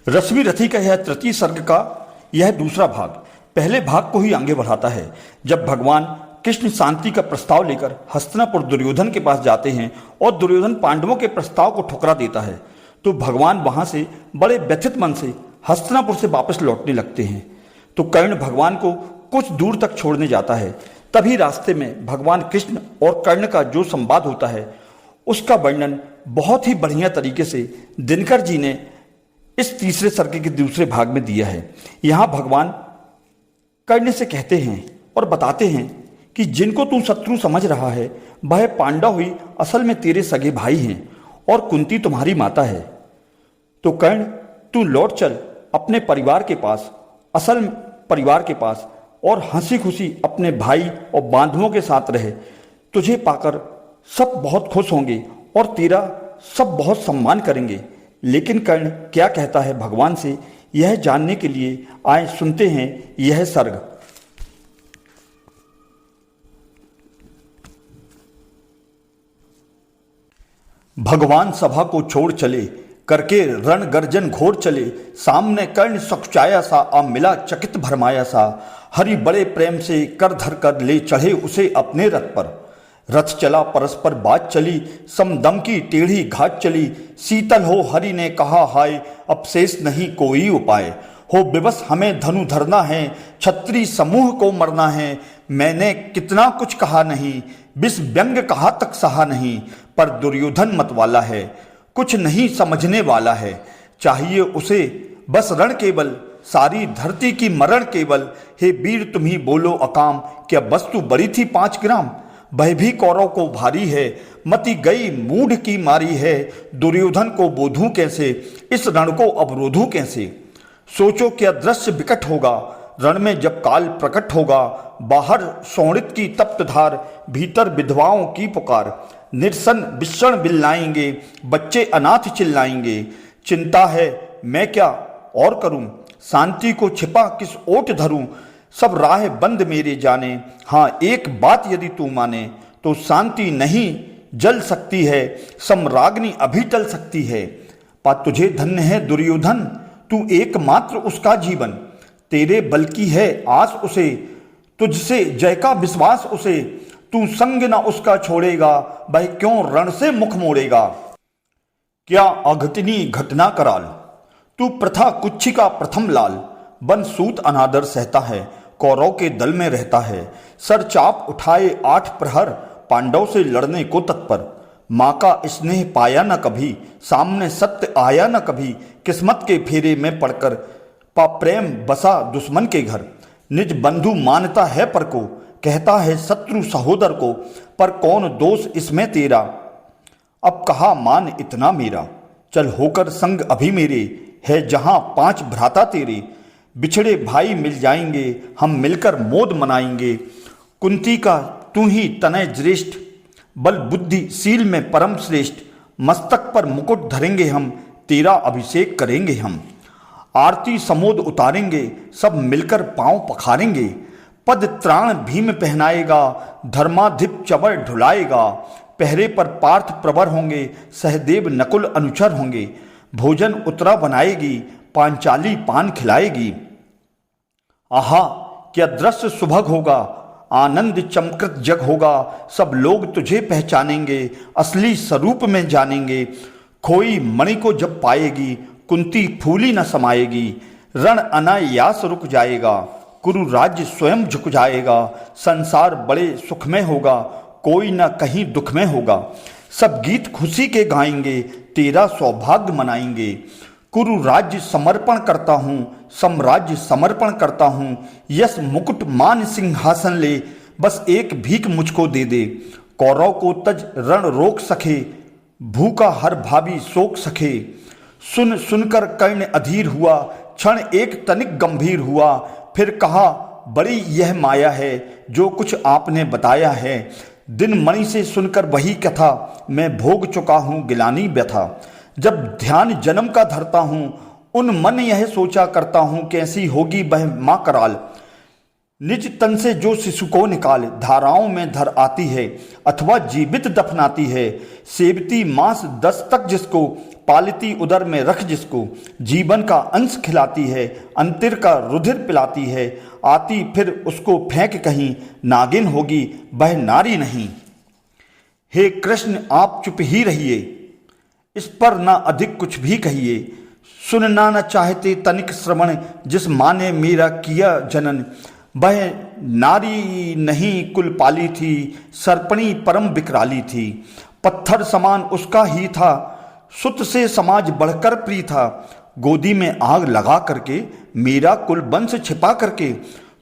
रश्मि रथी का यह तृतीय सर्ग का यह दूसरा भाग पहले भाग को ही आगे बढ़ाता है। जब भगवान कृष्ण शांति का प्रस्ताव लेकर हस्तिनापुर दुर्योधन के पास जाते हैं और दुर्योधन पांडवों के प्रस्ताव को ठुकरा देता है तो भगवान वहां से बड़े व्यथित मन से हस्तिनापुर से वापस लौटने लगते हैं। तो कर्ण भगवान को कुछ दूर तक छोड़ने जाता है। तभी रास्ते में भगवान कृष्ण और कर्ण का जो संवाद होता है उसका वर्णन बहुत ही बढ़िया तरीके से दिनकर जी ने इस तीसरे सर्ग के दूसरे भाग में दिया है। यहाँ भगवान कर्ण से कहते हैं और बताते हैं कि जिनको तू शत्रु समझ रहा है वह पांडव ही असल में तेरे सगे भाई हैं और कुंती तुम्हारी माता है। तो कर्ण तू लौट चल अपने परिवार के पास, असल परिवार के पास, और हंसी खुशी अपने भाई और बांधवों के साथ रहे। तुझे पाकर सब बहुत खुश होंगे और तेरा सब बहुत सम्मान करेंगे। लेकिन कर्ण क्या कहता है भगवान से, यह जानने के लिए आए सुनते हैं यह सर्ग। भगवान सभा को छोड़ चले, करके रण गर्जन घोर चले। सामने कर्ण सकुचाया सा, आ मिला चकित भरमाया सा। हरि बड़े प्रेम से कर धर कर ले चढ़े उसे अपने रथ पर। रथ चला परस्पर बात चली, समदम की टेढ़ी घाट चली। शीतल हो हरि ने कहा हाय, अब शेष नहीं कोई उपाय। हो विवश हमें धनु धरना है, छत्री समूह को मरना है। मैंने कितना कुछ कहा नहीं, विष व्यंग कहा तक सहा नहीं। पर दुर्योधन मतवाला है, कुछ नहीं समझने वाला है। चाहिए उसे बस रण केवल, सारी धरती की मरण केवल। हे वीर तुम्ही बोलो अकाम, क्या वस्तु बड़ी थी 5 ग्राम। वह भी कौरव को भारी है, मति गई मूढ़ की मारी है। दुर्योधन को बोधूं कैसे, इस रण को अवरोधूं कैसे। सोचो क्या दृश्य विकट होगा, रण में जब काल प्रकट होगा। बाहर शोणित की तप्त धार, भीतर विधवाओं की पुकार। निर्सन विषण बिल्लाएंगे, बच्चे अनाथ चिल्लाएंगे। चिंता है मैं क्या और करूं, शांति को छिपा किस ओट धरूं। सब राह बंद मेरे जाने, हाँ एक बात यदि तू माने। तो शांति नहीं जल सकती है, सम्राग्नि अभी टल सकती है। पा तुझे धन्य है दुर्योधन, तू एकमात्र उसका जीवन। तेरे बल की है आस उसे, तुझसे जय का विश्वास उसे। तू संग न उसका छोड़ेगा, वह क्यों रण से मुख मोड़ेगा। क्या अघटिनी घटना कराल, तू प्रथा कुच्छी का प्रथम लाल। बन सूत अनादर सहता है, कौरव के दल में रहता है। सर चाप उठाए 8 प्रहर, पांडव से लड़ने को तत्पर। माँ का स्नेह पाया न कभी, सामने सत्य आया न कभी। किस्मत के फेरे में पड़कर पा प्रेम बसा दुश्मन के घर। निज बंधु मानता है पर को, कहता है शत्रु सहोदर को। पर कौन दोष इसमें तेरा, अब कहा मान इतना मेरा। चल होकर संग अभी मेरे, है जहां 5 भ्राता तेरे। बिछड़े भाई मिल जाएंगे, हम मिलकर मोद मनाएंगे। कुंती का तू ही तनय ज्येष्ठ, बल बुद्धि सील में परम श्रेष्ठ। मस्तक पर मुकुट धरेंगे हम, तेरा अभिषेक करेंगे हम। आरती समोद उतारेंगे, सब मिलकर पांव पखारेंगे। पद त्राण भीम पहनाएगा, धर्माधिप चवर ढुलाएगा। पहरे पर पार्थ प्रवर होंगे, सहदेव नकुल अनुचर होंगे। भोजन उतरा बनाएगी, पांचाली पान खिलाएगी। आहा क्या दृश्य सुभग होगा, आनंद चमकृत जग होगा। सब लोग तुझे पहचानेंगे, असली स्वरूप में जानेंगे। खोई मणि को जब पाएगी, कुंती फूली न समाएगी। रण अनायास रुक जाएगा, कुरु राज्य स्वयं झुक जाएगा। संसार बड़े सुख में होगा, कोई न कहीं दुख में होगा। सब गीत खुशी के गाएंगे, तेरा सौभाग्य मनाएंगे। कुरु राज्य समर्पण करता हूँ, साम्राज्य समर्पण करता हूँ। यश मुकुट मान सिंहासन ले, बस एक भीख मुझको दे दे। कौरव को तज रण रोक सके, भूखा हर भावी शोक सके। सुन सुनकर कर्ण अधीर हुआ, क्षण एक तनिक गंभीर हुआ। फिर कहा बड़ी यह माया है, जो कुछ आपने बताया है। दिन मणि से सुनकर वही कथा, मैं भोग चुका हूँ गिलानी व्यथा। जब ध्यान जन्म का धरता हूँ, उन मन यह सोचा करता हूँ। कैसी होगी वह माँ कराल, निज तन से जो शिशु को निकाल धाराओं में धर आती है अथवा जीवित दफनाती है, सेवती मांस 10 तक जिसको, पालती उदर में रख जिसको, जीवन का अंश खिलाती है, अंतिर का रुधिर पिलाती है, आती फिर उसको फेंक कहीं, नागिन होगी वह नारी नहीं। हे कृष्ण आप चुप ही रहिए, इस पर ना अधिक कुछ भी कहिए। सुनना न चाहते तनिक श्रवण, जिस माँ ने मेरा किया जनन, वह नारी नहीं कुल पाली थी, सर्पणी परम विकराली थी। पत्थर समान उसका ही था, सुत से समाज बढ़कर प्रिय था। गोदी में आग लगा करके मेरा कुल वंश छिपा करके,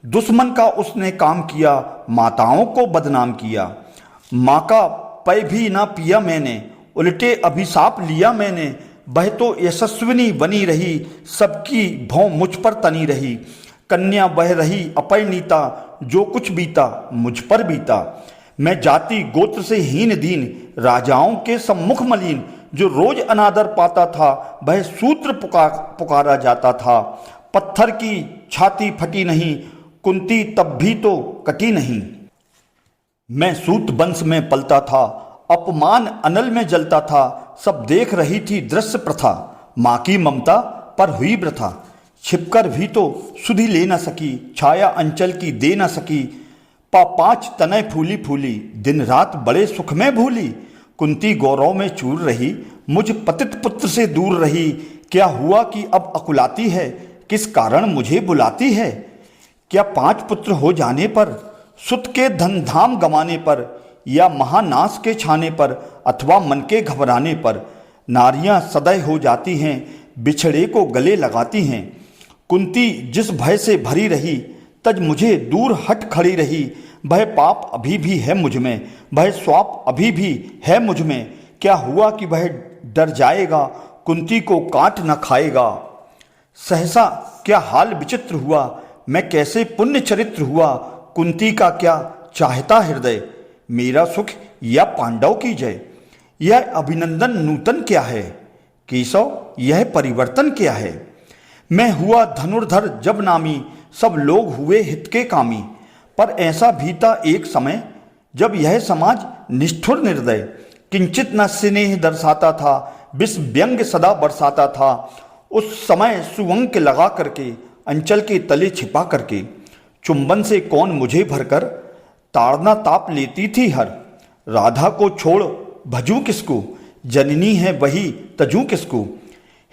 दुश्मन का उसने काम किया, माताओं को बदनाम किया। माँ का पै भी ना पिया मैंने, उल्टे अभिशाप लिया मैंने। वह तो यशस्विनी बनी रही, सबकी भौं मुझ पर तनी रही। कन्या वह रही अपरिणीता, जो कुछ बीता मुझ पर बीता। मैं जाति गोत्र से हीन दीन, राजाओं के सम्मुख मलिन। जो रोज अनादर पाता था, वह शूद्र पुकारा जाता था। पत्थर की छाती फटी नहीं, कुंती तब भी तो कटी नहीं। मैं सूत वंश में पलता था, अपमान अनल में जलता था। सब देख रही थी दृश्य प्रथा, माँ की ममता पर हुई वृथा। छिपकर भी तो सुधि ले न सकी, छाया अंचल की दे न सकी। 5 तनय फूली फूली, दिन रात बड़े सुख में भूली। कुंती गौरव में चूर रही, मुझ पतित पुत्र से दूर रही। क्या हुआ कि अब अकुलाती है, किस कारण मुझे बुलाती है। क्या 5 पुत्र हो जाने पर, सुत के धन धाम गंवाने पर, या महानाश के छाने पर, अथवा मन के घबराने पर, नारियां सदै हो जाती हैं, बिछड़े को गले लगाती हैं। कुंती जिस भय से भरी रही, तज मुझे दूर हट खड़ी रही। वह पाप अभी भी है मुझ में, वह स्वाप अभी भी है मुझ में। क्या हुआ कि वह डर जाएगा, कुंती को काट न खाएगा। सहसा क्या हाल विचित्र हुआ, मैं कैसे पुण्य चरित्र हुआ। कुंती का क्या चाहता हृदय, मेरा सुख या पांडव की जय। यह अभिनंदन नूतन क्या है, केशव यह परिवर्तन क्या है। मैं हुआ धनुर्धर जब नामी, सब लोग हुए हित के कामी। पर ऐसा भी था एक समय, जब यह समाज निष्ठुर निर्दय, किंचित न स्नेह दर्शाता था, विष व्यंग सदा बरसाता था। उस समय सुवंक लगा करके, अंचल के तले छिपा करके, चुंबन से कौन मुझे भरकर, ताड़ना ताप लेती थी हर। राधा को छोड़ भजूं किसको, जननी है वही तजूं किसको।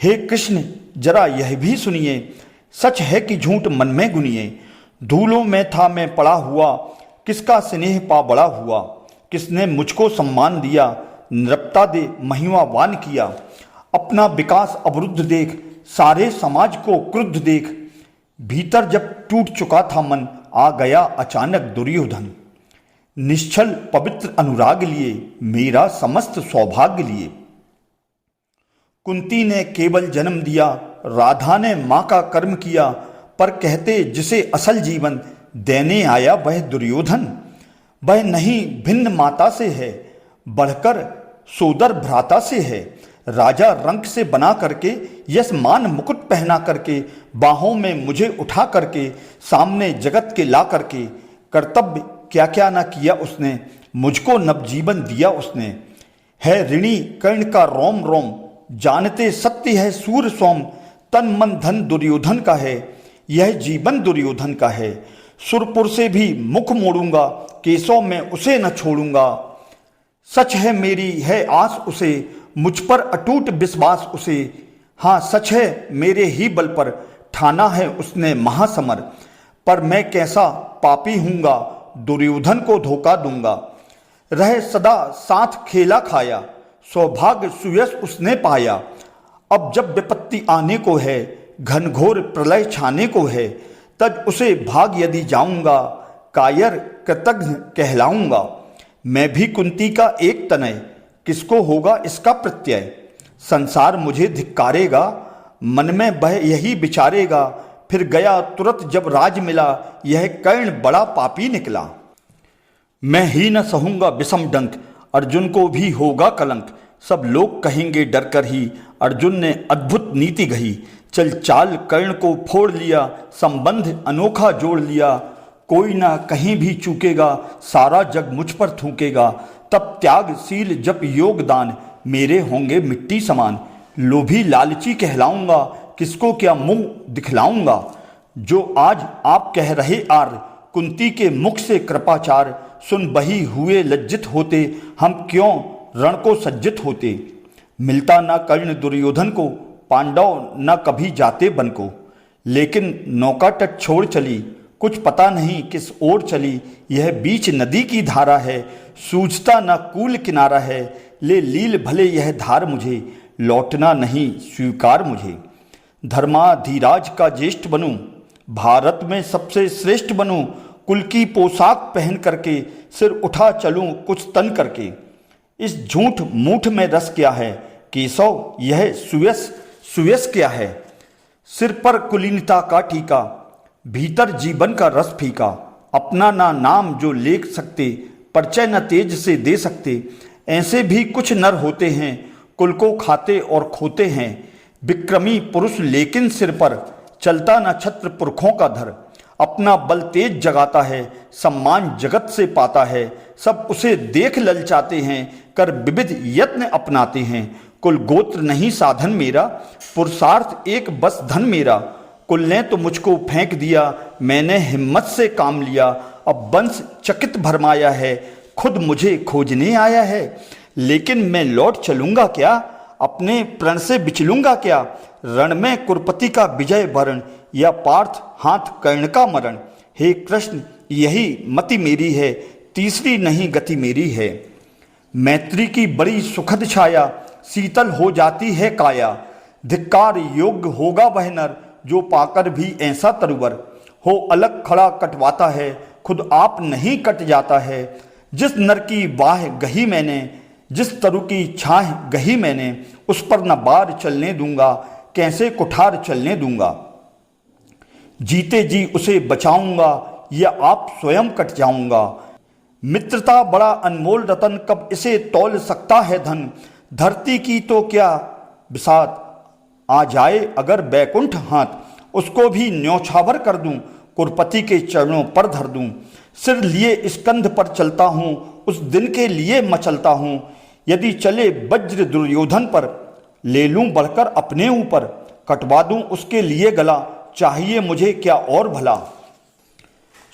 हे कृष्ण जरा यह भी सुनिए, सच है कि झूठ मन में गुनिए। धूलों में था मैं पड़ा हुआ, किसका स्नेह पा बड़ा हुआ। किसने मुझको सम्मान दिया, नृपता दे महिमावान किया। अपना विकास अवरुद्ध देख, सारे समाज को क्रुद्ध देख। भीतर जब टूट चुका था मन, आ गया अचानक दुर्योधन। निश्चल पवित्र अनुराग लिए, मेरा समस्त सौभाग्य लिए। कुंती ने केवल जन्म दिया, राधा ने माँ का कर्म किया। पर कहते जिसे असल जीवन देने आया वह दुर्योधन। वह नहीं भिन्न माता से है, बढ़कर सोदर भ्राता से है। राजा रंक से बना करके, यश मान मुकुट पहना करके, बाहों में मुझे उठा करके, सामने जगत के ला करके, कर्तव्य क्या क्या ना किया उसने, मुझको नवजीवन दिया उसने। है ऋणी कर्ण का रोम रोम, जानते सत्य है सूर्य सोम। तन मन धन दुर्योधन का है, यह जीवन दुर्योधन का है। सुरपुर से भी मुख मोड़ूंगा, केशव में उसे न छोड़ूंगा। सच है मेरी है आस उसे, मुझ पर अटूट विश्वास उसे। हाँ सच है मेरे ही बल पर, ठाना है उसने महासमर। पर मैं कैसा पापी हूँगा, दुर्योधन को धोखा दूंगा। रह सदा साथ खेला खाया, सौभाग्य सुयश उसने पाया। अब जब विपत्ति आने को है, घनघोर प्रलय छाने को है, तब उसे भाग यदि जाऊंगा, कायर कृतज्ञ कहलाऊंगा। मैं भी कुंती का एक तनय, किसको होगा इसका प्रत्यय। संसार मुझे धिक्कारेगा, मन में वह यही विचारेगा। फिर गया तुरंत जब राज मिला, यह कर्ण बड़ा पापी निकला। मैं ही न सहूंगा विषम डंक, अर्जुन को भी होगा कलंक। सब लोग कहेंगे डर कर ही, अर्जुन ने अद्भुत नीति गही। चल चाल कर्ण को फोड़ लिया, संबंध अनोखा जोड़ लिया। कोई ना कहीं भी चूकेगा, सारा जग मुझ पर थूकेगा। तब त्यागशील जप योगदान, मेरे होंगे मिट्टी समान। लोभी लालची कहलाऊंगा, किसको क्या मुंह दिखलाऊंगा। जो आज आप कह रहे आर, कुंती के मुख से कृपाचार। सुन बही हुए लज्जित होते, हम क्यों रण को सज्जित होते। मिलता न कर्ण दुर्योधन को, पांडव न कभी जाते बन को। लेकिन नौका तट छोड़ चली, कुछ पता नहीं किस ओर चली। यह बीच नदी की धारा है, सूझता न कूल किनारा है। ले लील भले यह धार मुझे, लौटना नहीं स्वीकार मुझे। धर्माधिराज का ज्येष्ठ बनूं, भारत में सबसे श्रेष्ठ बनूं। कुल की पोशाक पहन करके, सिर उठा चलूं कुछ तन करके। इस झूठ मूठ में रस क्या है, केशव यह सुयस क्या है। सिर पर कुलीनता का टीका, भीतर जीवन का रस फीका। अपना ना नाम जो लेख सकते, परिचय न तेज से दे सकते। ऐसे भी कुछ नर होते हैं, कुल को खाते और खोते हैं। विक्रमी पुरुष लेकिन सिर पर, चलता न छत्र पुरखों का धर। अपना बल तेज जगाता है, सम्मान जगत से पाता है। सब उसे देख ललचाते हैं, कर विविध यत्न अपनाते हैं। कुल गोत्र नहीं साधन मेरा, पुरुषार्थ एक बस धन मेरा। कुल ने तो मुझको फेंक दिया, मैंने हिम्मत से काम लिया। अब वंश चकित भरमाया है, खुद मुझे खोजने आया है। लेकिन मैं लौट चलूंगा क्या, अपने प्रण से बिचलूंगा क्या। रण में कुरपति का विजय वरण, या पार्थ हाथ कर्ण का मरण। हे कृष्ण यही मति मेरी है, तीसरी नहीं गति मेरी है। मैत्री की बड़ी सुखद छाया, शीतल हो जाती है काया। धिक्कार योग्य होगा वह नर, जो पाकर भी ऐसा तरुवर हो। अलग खड़ा कटवाता है, खुद आप नहीं कट जाता है। जिस नर की बाह गही मैंने, जिस तरु की छाह गही मैंने। उस पर न बार चलने दूंगा, कैसे कुठार चलने दूंगा। जीते जी उसे बचाऊंगा, या आप स्वयं कट जाऊंगा। मित्रता बड़ा अनमोल रतन, कब इसे तौल सकता है धन। धरती की तो क्या बिसात, आ जाए अगर बैकुंठ हाथ। उसको भी न्योछावर कर दूं, कुरपति के चरणों पर धर दूं। सिर लिए स्कंध पर चलता हूं, उस दिन के लिए मचलता हूं। यदि चले वज्र दुर्योधन पर, ले लूं बढ़कर अपने ऊपर। कटवा दूं उसके लिए गला, चाहिए मुझे क्या और भला।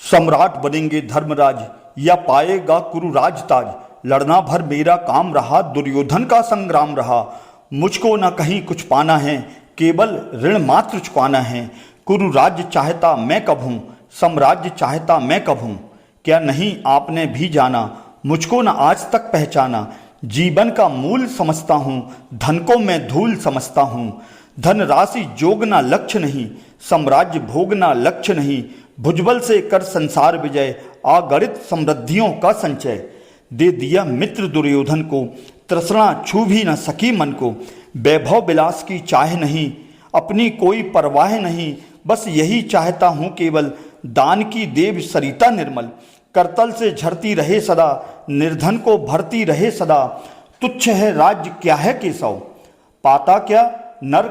सम्राट बनेंगे धर्मराज, या पाएगा कुरुराज ताज। लड़ना भर मेरा काम रहा, दुर्योधन का संग्राम रहा। मुझको न कहीं कुछ पाना है, केवल ऋण मात्र चुकाना है। कुरुराज्य चाहता मैं कब हूँ, साम्राज्य चाहता मैं कब हूँ। क्या नहीं आपने भी जाना, मुझको न आज तक पहचाना। जीवन का मूल समझता हूँ, धन को मैं धूल समझता हूँ। धन राशि जोगना लक्ष्य नहीं, साम्राज्य भोगना लक्ष्य नहीं। भुजबल से कर संसार विजय, अगणित समृद्धियों का संचय। दे दिया मित्र दुर्योधन को, तृष्णा छू भी न सकी मन को। वैभव विलास की चाह नहीं, अपनी कोई परवाह नहीं। बस यही चाहता हूँ केवल, दान की देव सरिता निर्मल। करतल से झरती रहे सदा, निर्धन को भरती रहे सदा। तुच्छ है राज्य क्या है केशव, पाता क्या नर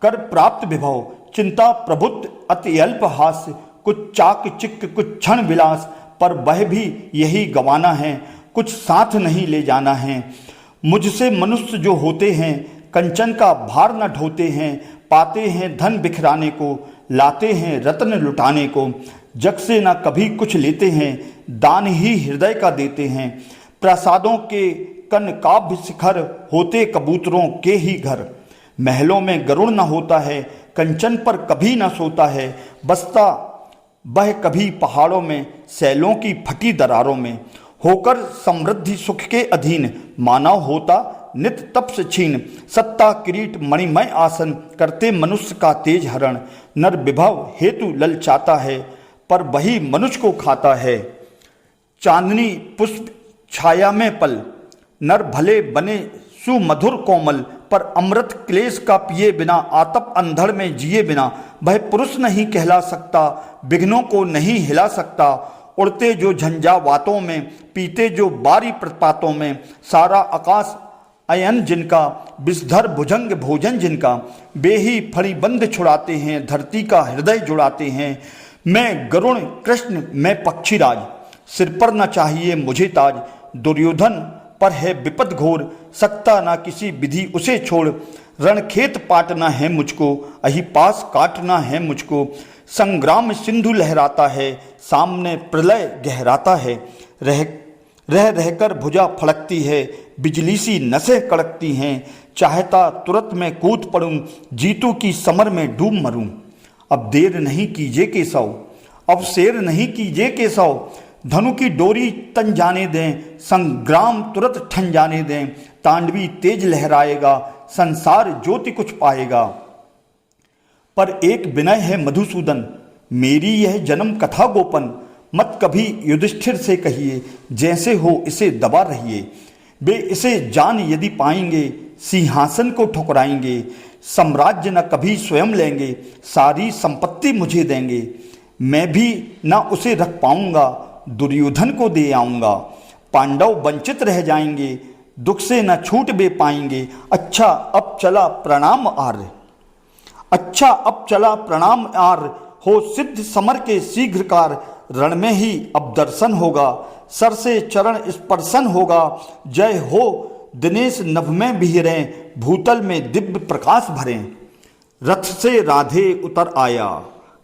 कर प्राप्त विभव। चिंता प्रभुत्व अति अल्प हास्य, कुछ चाक चिक्क कुछ क्षण विलास। पर वह भी यही गवाना है, कुछ साथ नहीं ले जाना है। मुझसे मनुष्य जो होते हैं, कंचन का भार न ढोते हैं। पाते हैं धन बिखराने को, लाते हैं रत्न लुटाने को। जग से न कभी कुछ लेते हैं, दान ही हृदय का देते हैं। प्रसादों के कन काव्य शिखर, होते कबूतरों के ही घर। महलों में गरुड़ न होता है, कंचन पर कभी न सोता है। बसता वह कभी पहाड़ों में, सैलों की फटी दरारों में। होकर समृद्धि सुख के अधीन, मानव होता नित तप से छीन। सत्ता किरीट मणिमय आसन, करते मनुष्य का तेज हरण। नर विभव हेतु ललचाता है, पर वही मनुष्य को खाता है। चांदनी पुष्प छाया में पल, नर भले बने सुमधुर कोमल। पर अमृत क्लेश का पिए बिना, आतप अंधड़ में जिए बिना। वह पुरुष नहीं कहला सकता, विघ्नों को नहीं हिला सकता। उड़ते जो झंझावातों में, पीते जो बारी प्रपातों में। सारा आकाश अयन जिनका, विषधर भुजंग भोजन जिनका। वे ही फड़ी बंद छुड़ाते हैं, धरती का हृदय जुड़ाते हैं। मैं गरुण कृष्ण मैं पक्षीराज, सिर पर न चाहिए मुझे ताज। दुर्योधन पर है विपद घोर, सकता ना किसी विधि उसे छोड़। रणखेत पाटना है मुझको, अहिपास काटना है मुझको। संग्राम सिंधु लहराता है, सामने प्रलय गहराता है। रह रहकर भुजा फड़कती है, बिजली सी नसें कड़कती हैं। चाहता तुरंत मैं कूद पड़ूं, जीतू की समर में डूब मरूं। अब देर नहीं कीजिए केशव, अब शेर नहीं कीजिए केशव। धनु की डोरी तन जाने दें, संग्राम तुरंत ठन जाने दें। तांडवी तेज लहराएगा, संसार ज्योति कुछ पाएगा। पर एक विनय है मधुसूदन, मेरी यह जन्म कथा गोपन। मत कभी युधिष्ठिर से कहिए, जैसे हो इसे दबा रहिए। वे इसे जान यदि पाएंगे, सिंहासन को ठुकराएंगे। साम्राज्य न कभी स्वयं लेंगे, सारी संपत्ति मुझे देंगे। मैं भी न उसे रख पाऊंगा, दुर्योधन को दे आऊंगा। पांडव वंचित रह जाएंगे, दुख से न छूट वे पाएंगे। अच्छा अब चला प्रणाम आर्य, अच्छा अब चला प्रणाम आर्य। हो सिद्ध समर के शीघ्रकार, रण में ही अब दर्शन होगा। सर से चरण स्पर्शन होगा, जय हो दिनेश नभ में बिहरें। भूतल में दिव्य प्रकाश भरें। रथ से राधे उतर आया,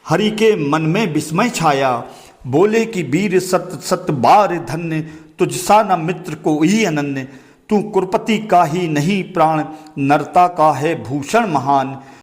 हरि के मन में विस्मय छाया। बोले कि वीर सत सत बार धन्य, तुझसा न मित्र कोई अनन्य। तू कुरपति का ही नहीं प्राण, नरता का है भूषण महान।